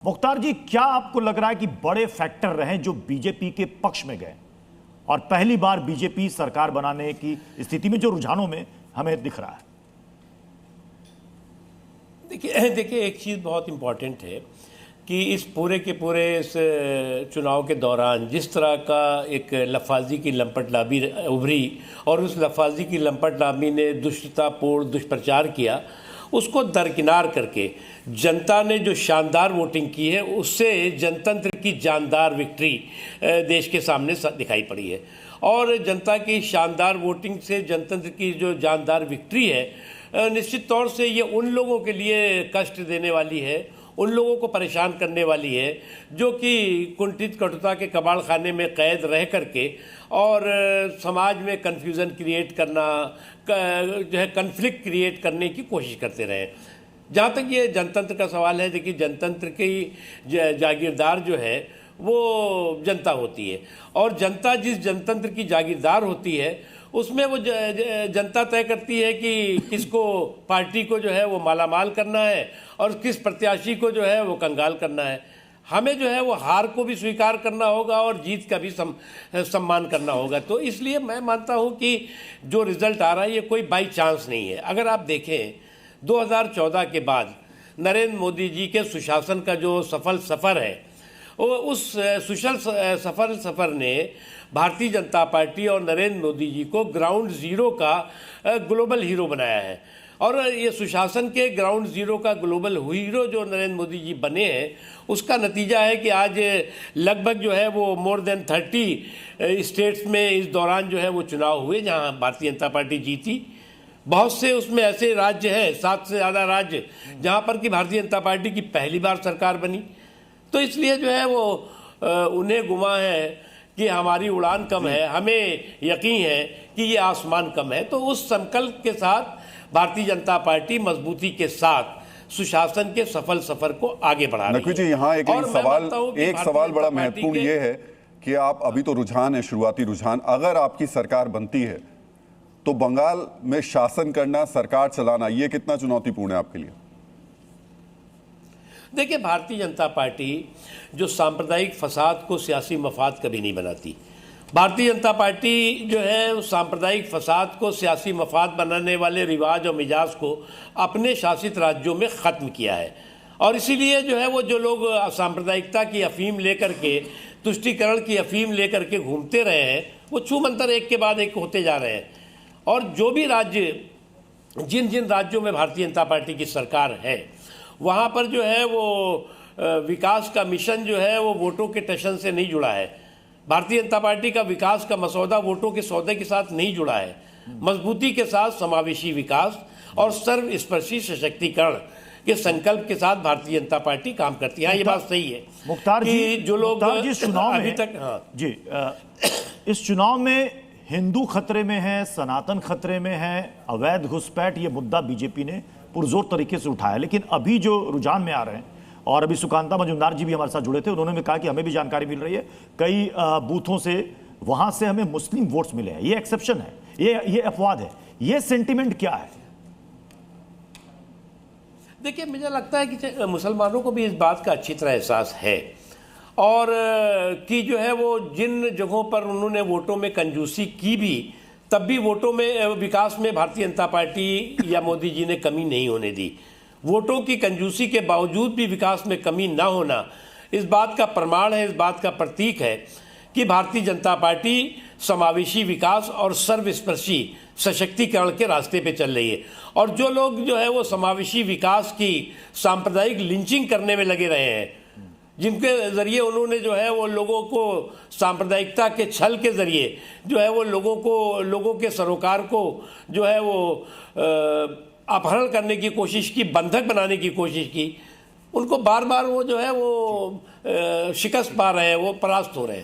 मुख्तार जी, क्या आपको लग रहा है कि बड़े फैक्टर रहे जो बीजेपी के पक्ष में गए और पहली बार बीजेपी सरकार बनाने की स्थिति में जो रुझानों में हमें दिख रहा है? देखिए एक चीज़ बहुत इम्पॉर्टेंट है कि इस पूरे के पूरे इस चुनाव के दौरान जिस तरह का एक लफाजी की लंपटनामी उभरी और उस लफाजी की लंपटनामी ने दुष्टतापूर्ण दुष्प्रचार किया, उसको दरकिनार करके जनता ने जो शानदार वोटिंग की है उससे जनतंत्र की जानदार विक्ट्री देश के सामने दिखाई पड़ी है। और जनता की शानदार वोटिंग से जनतंत्र की जो जानदार विक्ट्री है, निश्चित तौर से ये उन लोगों के लिए कष्ट देने वाली है, उन लोगों को परेशान करने वाली है जो कि कुंठित कटुता के कबाड़ खाने में कैद रह करके और समाज में कन्फ्यूज़न क्रिएट करना, जो है कन्फ्लिक्ट क्रिएट करने की कोशिश करते रहे। जहाँ तक ये जनतंत्र का सवाल है, देखिए जनतंत्र की जागीरदार जो है वो जनता होती है और जनता जिस जनतंत्र की जागीरदार होती है उसमें वो जनता तय करती है कि किसको पार्टी को जो है वो मालामाल करना है और किस प्रत्याशी को जो है वो कंगाल करना है। हमें जो है वो हार को भी स्वीकार करना होगा और जीत का भी सम्मान करना होगा। तो इसलिए मैं मानता हूँ कि जो रिज़ल्ट आ रहा है ये कोई बाई चांस नहीं है। अगर आप देखें 2014 के बाद नरेंद्र मोदी जी के सुशासन का जो सफल सफ़र है, उस सफल सफ़र ने भारतीय जनता पार्टी और नरेंद्र मोदी जी को ग्राउंड ज़ीरो का ग्लोबल हीरो बनाया है। और ये सुशासन के ग्राउंड ज़ीरो का ग्लोबल हीरो जो नरेंद्र मोदी जी बने हैं, उसका नतीजा है कि आज लगभग जो है वो मोर देन 30 स्टेट्स में इस दौरान जो है वो चुनाव हुए जहां भारतीय जनता पार्टी जीती। बहुत से उसमें ऐसे राज्य हैं, 7 से ज़्यादा राज्य, जहां पर कि भारतीय जनता पार्टी की पहली बार सरकार बनी। तो इसलिए जो है वो उन्हें गुमा है कि हमारी उड़ान कम है, हमें यकीन है कि ये आसमान कम है। तो उस संकल्प के साथ भारतीय जनता पार्टी मजबूती के साथ सुशासन के सफल सफर को आगे बढ़ा रही है। नकवी जी, यहाँ एक सवाल बड़ा महत्वपूर्ण ये है कि आप अभी तो रुझान है, शुरुआती रुझान, अगर आपकी सरकार बनती है तो बंगाल में शासन करना, सरकार चलाना, ये कितना चुनौतीपूर्ण है आपके लिए? देखिए, भारतीय जनता पार्टी जो सांप्रदायिक फसाद को सियासी मफाद कभी नहीं बनाती। भारतीय जनता पार्टी जो है उस सांप्रदायिक फसाद को सियासी मफाद बनाने वाले रिवाज और मिजाज को अपने शासित राज्यों में ख़त्म किया है। और इसीलिए जो है वो जो लोग सांप्रदायिकता की अफीम लेकर के, तुष्टीकरण की अफीम लेकर के घूमते रहे हैं, वो छूमंतर एक के बाद एक होते जा रहे हैं। और जो भी राज्य, जिन जिन राज्यों में भारतीय जनता पार्टी की सरकार है, वहाँ पर जो है वो विकास का मिशन जो है वो वोटों के टशन से नहीं जुड़ा है। भारतीय जनता पार्टी का विकास का मसौदा वोटों के सौदे के साथ नहीं जुड़ा है। मजबूती के साथ समावेशी विकास और सर्वस्पर्शी सशक्तिकरण के संकल्प के साथ भारतीय जनता पार्टी काम करती है। ये बात सही है मुख्तार जी, जो लोग चुनाव अभी तक जी इस चुनाव में हिंदू खतरे में है, सनातन खतरे में है, अवैध घुसपैठ, ये मुद्दा बीजेपी ने पुरजोर तरीके से उठाया। लेकिन अभी जो रुझान में आ रहे हैं, और अभी सुकांता मजुमदार जी भी हमारे साथ जुड़े थे, उन्होंने भी कहा कि हमें भी जानकारी मिल रही है कई बूथों से, वहां से हमें मुस्लिम वोट्स मिले हैं। ये एक्सेप्शन है, ये अपवाद है। ये सेंटिमेंट क्या है? देखिए, मुझे लगता है कि मुसलमानों को भी इस बात का अच्छी तरह एहसास है और कि जो है वो जिन जगहों पर उन्होंने वोटों में कंजूसी की भी, तब भी वोटों में विकास में भारतीय जनता पार्टी या मोदी जी ने कमी नहीं होने दी। वोटों की कंजूसी के बावजूद भी विकास में कमी ना होना इस बात का प्रमाण है, इस बात का प्रतीक है कि भारतीय जनता पार्टी समावेशी विकास और सर्वस्पर्शी सशक्तिकरण के रास्ते पे चल रही है। और जो लोग जो है वो समावेशी विकास की सांप्रदायिक लिंचिंग करने में लगे रहे हैं, जिनके ज़रिए उन्होंने जो है वो लोगों को सांप्रदायिकता के छल के ज़रिए जो है वो लोगों के सरोकार को जो है वो अपहरण करने की कोशिश की, बंधक बनाने की कोशिश की, उनको बार बार वो जो है वो शिकस्त पा रहे हैं, वो परास्त हो रहे हैं।